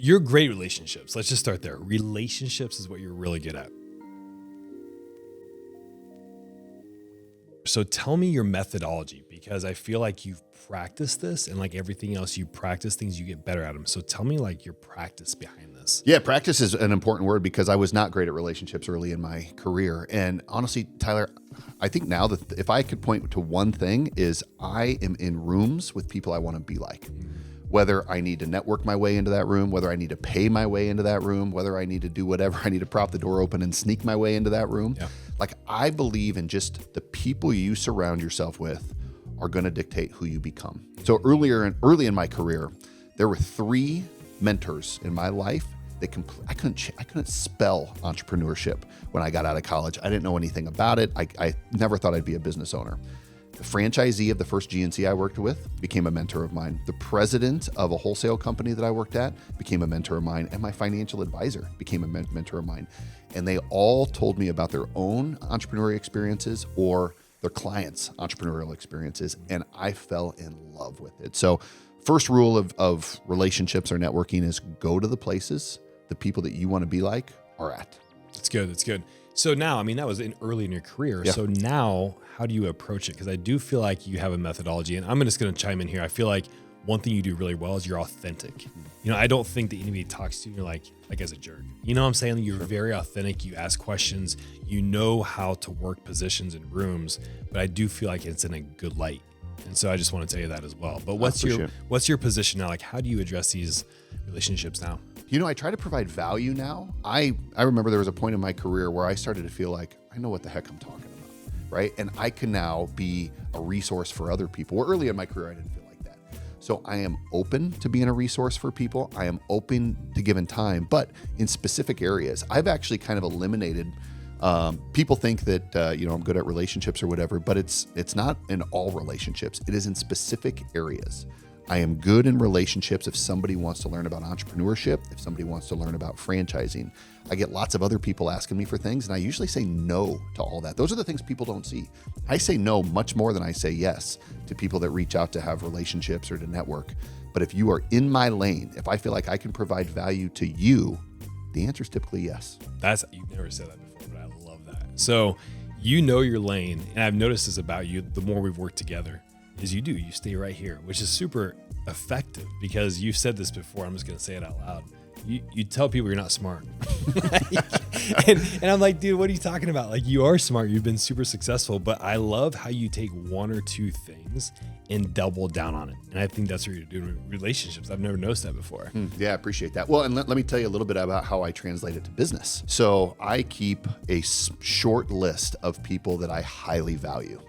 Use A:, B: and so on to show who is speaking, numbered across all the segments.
A: you're great at relationships. Let's just start there. Relationships is what you're really good at. So tell me your methodology, because I feel like you've practiced this, and like everything else, you practice things, you get better at them. So tell me like your practice behind this.
B: Yeah, practice is an important word because I was not great at relationships early in my career. And honestly, Tyler, I think now that if I could point to one thing is I am in rooms with people I want to be like. Whether I need to network my way into that room, whether I need to pay my way into that room, whether I need to do whatever, I need to prop the door open and sneak my way into that room.
A: Yeah.
B: Like I believe in just the people you surround yourself with are going to dictate who you become. So early in my career, there were 3 mentors in my life that I couldn't spell entrepreneurship when I got out of college. I didn't know anything about it. I never thought I'd be a business owner. The franchisee of the first GNC I worked with became a mentor of mine. The president of a wholesale company that I worked at became a mentor of mine. And my financial advisor became a mentor of mine. And they all told me about their own entrepreneurial experiences or their clients' entrepreneurial experiences. And I fell in love with it. So first rule of relationships or networking is go to the places the people that you want to be like are at.
A: That's good. That's good. So now, I mean, that was early in your career.
B: Yeah.
A: So now how do you approach it? Because I do feel like you have a methodology, and I'm just going to chime in here. I feel like one thing you do really well is you're authentic. You know, I don't think that anybody talks to you and you're like as a jerk. You know what I'm saying? You're very authentic. You ask questions. You know how to work positions in rooms, but I do feel like it's in a good light. And so I just want to tell you that as well. But what's your position now? Like, how do you address these relationships now?
B: You know, I try to provide value now. I remember there was a point in my career where I started to feel like I know what the heck I'm talking about. Right. And I can now be a resource for other people. Where early in my career, I didn't feel like that. So I am open to being a resource for people. I am open to giving time, but in specific areas, I've actually kind of eliminated. People think that, I'm good at relationships or whatever, but it's not in all relationships. It is in specific areas. I am good in relationships if somebody wants to learn about entrepreneurship, if somebody wants to learn about franchising. I get lots of other people asking me for things, and I usually say no to all that. Those are the things people don't see. I say no much more than I say yes to people that reach out to have relationships or to network. But if you are in my lane, if I feel like I can provide value to you, the answer is typically yes.
A: You've never said that before, but I love that. So you know your lane, and I've noticed this about you the more we've worked together. Is you stay right here, which is super effective because you've said this before. I'm just going to say it out loud. You tell people you're not smart. and I'm like, dude, what are you talking about? Like, you are smart. You've been super successful, but I love how you take one or two things and double down on it. And I think that's what you're doing with relationships. I've never noticed that before.
B: Yeah, I appreciate that. Well, and let me tell you a little bit about how I translate it to business. So I keep a short list of people that I highly value.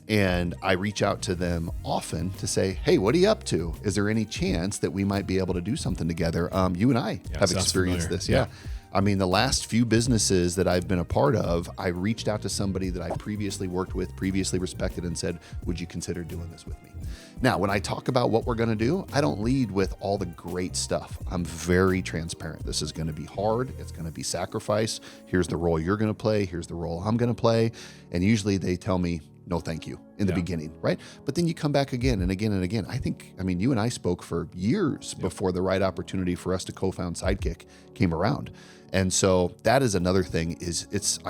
B: And I reach out to them often to say, hey, what are you up to? Is there any chance that we might be able to do something together? You and I have experienced
A: familiar.
B: this. Yeah. I mean, the last few businesses that I've been a part of, I reached out to somebody that I previously worked with, previously respected, and said, would you consider doing this with me? Now, when I talk about what we're going to do, I don't lead with all the great stuff. I'm very transparent. This is going to be hard. It's going to be sacrifice. Here's the role you're going to play. Here's the role I'm going to play. And usually they tell me, no, thank you in the beginning, right? But then you come back again and again and again. I mean, you and I spoke for years before the right opportunity for us to co-found Sidekick came around. And so that is another thing if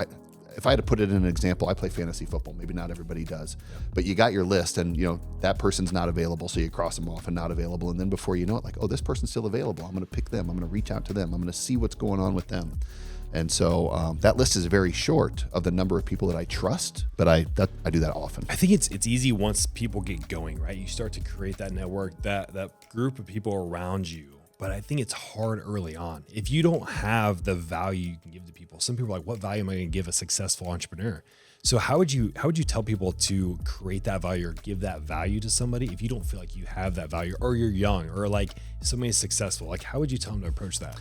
B: I had to put it in an example, I play fantasy football. Maybe not everybody does, but you got your list and that person's not available. So you cross them off and not available. And then before you know it, like, oh, this person's still available. I'm going to pick them. I'm going to reach out to them. I'm going to see what's going on with them. And so that list is very short of the number of people that I trust, but I do that often.
A: I think it's easy once people get going, right? You start to create that network, that group of people around you. But I think it's hard early on. If you don't have the value you can give to people, some people are like, what value am I going to give a successful entrepreneur? So how would you tell people to create that value or give that value to somebody if you don't feel like you have that value, or you're young, or like somebody's successful? Like, how would you tell them to approach that?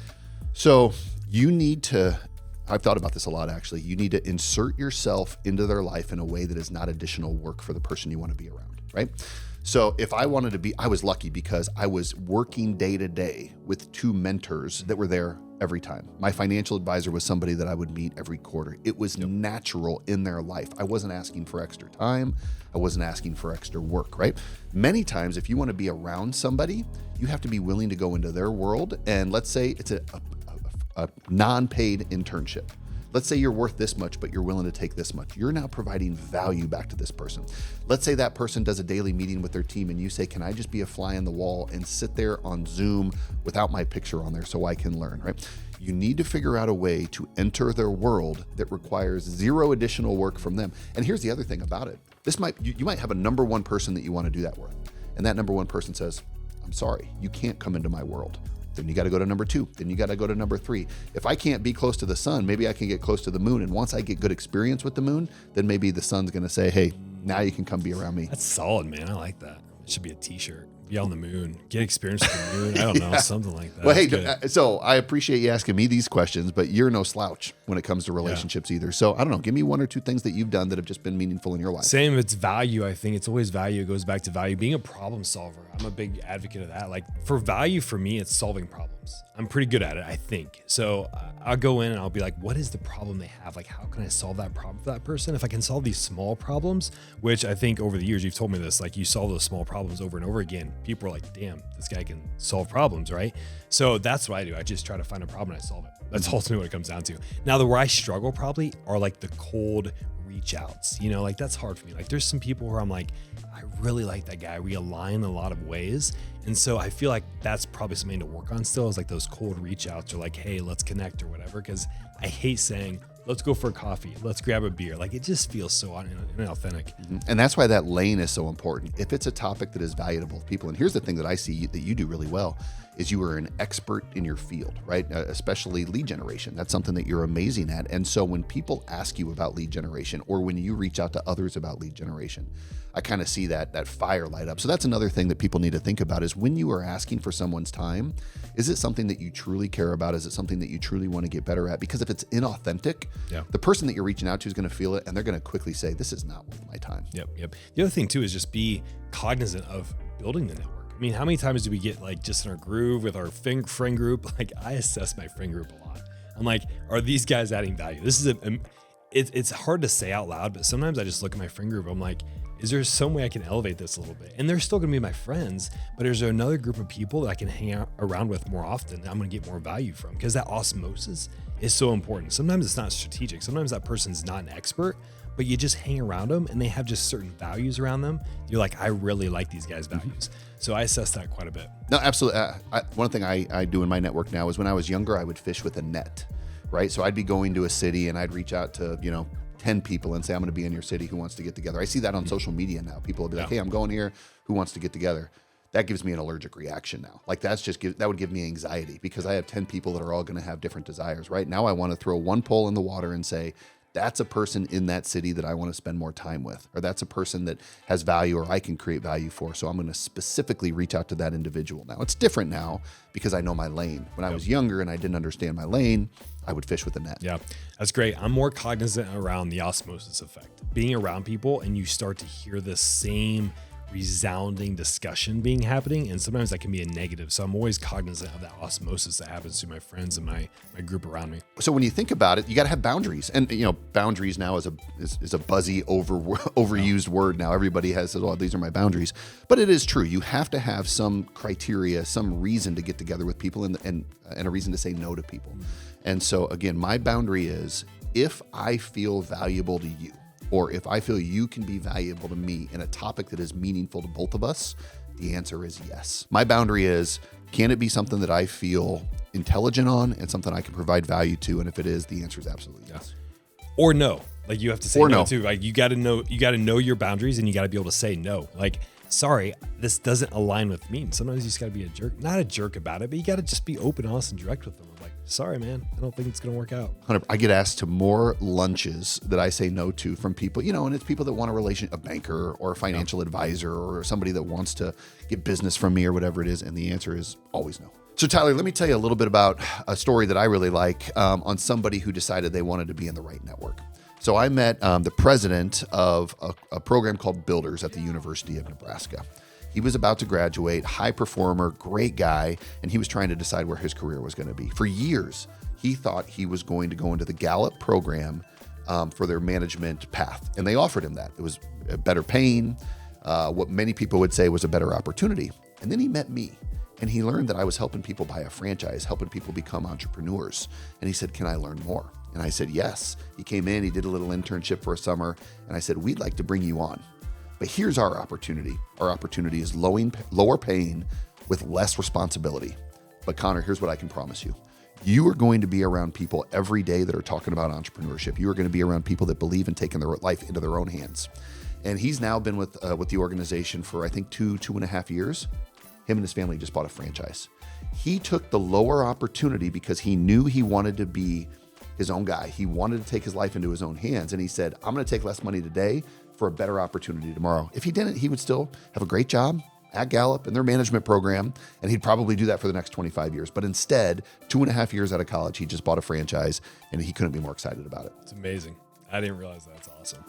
B: So you need to, I've thought about this a lot actually, you need to insert yourself into their life in a way that is not additional work for the person you want to be around, right? So if I wanted to be, I was lucky because I was working day to day with 2 mentors that were there every time. My financial advisor was somebody that I would meet every quarter. It was natural in their life. I wasn't asking for extra time. I wasn't asking for extra work, right? Many times, if you want to be around somebody, you have to be willing to go into their world. And let's say it's a non-paid internship. Let's say you're worth this much, but you're willing to take this much. You're now providing value back to this person. Let's say that person does a daily meeting with their team and you say, can I just be a fly on the wall and sit there on Zoom without my picture on there so I can learn, right? You need to figure out a way to enter their world that requires 0 additional work from them. And here's the other thing about it. You might have a number 1 person that you want to do that with. And that number 1 person says, I'm sorry, you can't come into my world. Then you got to go to number 2. Then you got to go to number 3. If I can't be close to the sun, maybe I can get close to the moon. And once I get good experience with the moon, then maybe the sun's going to say, hey, now you can come be around me.
A: That's solid, man. I like that. It should be a t-shirt. Be on the moon. Get experience with the moon. I don't know. Something like that.
B: Well, hey, so I appreciate you asking me these questions, but you're no slouch when it comes to relationships either. So I don't know. Give me 1 or 2 things that you've done that have just been meaningful in your life.
A: Same. It's value. I think it's always value. It goes back to value. Being a problem solver. I'm a big advocate of that. Like for value, for me, it's solving problems. I'm pretty good at it, I think. So I'll go in and I'll be like, what is the problem they have? Like, how can I solve that problem for that person? If I can solve these small problems, which I think over the years, you've told me this, like you solve those small problems over and over again. People are like, damn, this guy can solve problems, right? So that's what I do. I just try to find a problem and I solve it. That's ultimately what it comes down to. Now, where I struggle probably are like the cold reach outs, like that's hard for me. Like there's some people where I'm like, I really like that guy. We align in a lot of ways. And so I feel like that's probably something to work on still, is like those cold reach outs or like, hey, let's connect or whatever. Cause I hate saying, let's go for a coffee, let's grab a beer. Like it just feels so inauthentic.
B: And that's why that lane is so important. If it's a topic that is valuable to people, and here's the thing that I see that you do really well, is you are an expert in your field, right? Especially lead generation. That's something that you're amazing at. And so when people ask you about lead generation, or when you reach out to others about lead generation, I kind of see that fire light up. So that's another thing that people need to think about, is when you are asking for someone's time, is it something that you truly care about? Is it something that you truly want to get better at? Because if it's inauthentic, the person that you're reaching out to is going to feel it, and they're going to quickly say, this is not worth my time.
A: Yep. The other thing too is just be cognizant of building the network. I mean, how many times do we get like just in our groove with our friend group? Like I assess my friend group a lot. I'm like, are these guys adding value? This is it's hard to say out loud, but sometimes I just look at my friend group. I'm like, is there some way I can elevate this a little bit? And they're still going to be my friends, but is there another group of people that I can hang out around with more often that I'm going to get more value from? Because that osmosis is so important. Sometimes it's not strategic. Sometimes that person's not an expert, but you just hang around them and they have just certain values around them. You're like, I really like these guys' values. So I assess that quite a bit.
B: No, absolutely. One thing I do in my network now is when I was younger, I would fish with a net, right? So I'd be going to a city and I'd reach out to, 10 people and say, I'm going to be in your city. Who wants to get together? I see that on social media now. People will be like, hey, I'm going here. Who wants to get together? That gives me an allergic reaction now. Like that would give me anxiety, because I have 10 people that are all going to have different desires. Right now, I want to throw one pole in the water and say, that's a person in that city that I want to spend more time with, or that's a person that has value or I can create value for. So I'm going to specifically reach out to that individual. Now it's different now because I know my lane. When I was younger and I didn't understand my lane, I would fish with a net.
A: Yeah, that's great. I'm more cognizant around the osmosis effect. Being around people and you start to hear the same resounding discussion being happening, and sometimes that can be a negative. So I'm always cognizant of that osmosis that happens to my friends and my group around me.
B: So when you think about it, you got to have boundaries, and boundaries now is a buzzy overused word now. Everybody has said, "Oh, these are my boundaries," but it is true. You have to have some criteria, some reason to get together with people, and a reason to say no to people. And so again, my boundary is, if I feel valuable to you, or if I feel you can be valuable to me in a topic that is meaningful to both of us, the answer is yes. My boundary is, can it be something that I feel intelligent on and something I can provide value to? And if it is, the answer is absolutely yes.
A: Or no. Like you have to say no too. Like you got to know your boundaries, and you got to be able to say no. Like, sorry, this doesn't align with me. And sometimes you just got to be a jerk, not a jerk about it, but you got to just be open, honest, and direct with them. Like, sorry, man, I don't think it's going to work out.
B: I get asked to more lunches that I say no to from people, and it's people that want a banker or a financial advisor or somebody that wants to get business from me or whatever it is. And the answer is always no. So Tyler, let me tell you a little bit about a story that I really like on somebody who decided they wanted to be in the right network. So I met the president of a program called Builders at the University of Nebraska. He was about to graduate, high performer, great guy, and he was trying to decide where his career was going to be. For years, he thought he was going to go into the Gallup program for their management path, and they offered him that. It was better paying, what many people would say was a better opportunity. And then he met me, and he learned that I was helping people buy a franchise, helping people become entrepreneurs. And he said, "Can I learn more?" And I said, "Yes." He came in, he did a little internship for a summer, and I said, "We'd like to bring you on. But here's our opportunity. Our opportunity is lower paying with less responsibility. But Connor, here's what I can promise you. You are going to be around people every day that are talking about entrepreneurship. You are going to be around people that believe in taking their life into their own hands." And he's now been with the organization for, I think, 2.5 years. Him and his family just bought a franchise. He took the lower opportunity because he knew he wanted to be his own guy. He wanted to take his life into his own hands. And he said, "I'm going to take less money today for a better opportunity tomorrow." If he didn't, he would still have a great job at Gallup in their management program, and he'd probably do that for the next 25 years. But instead, 2.5 years out of college, he just bought a franchise, and he couldn't be more excited about it.
A: It's amazing. I didn't realize that. That's awesome.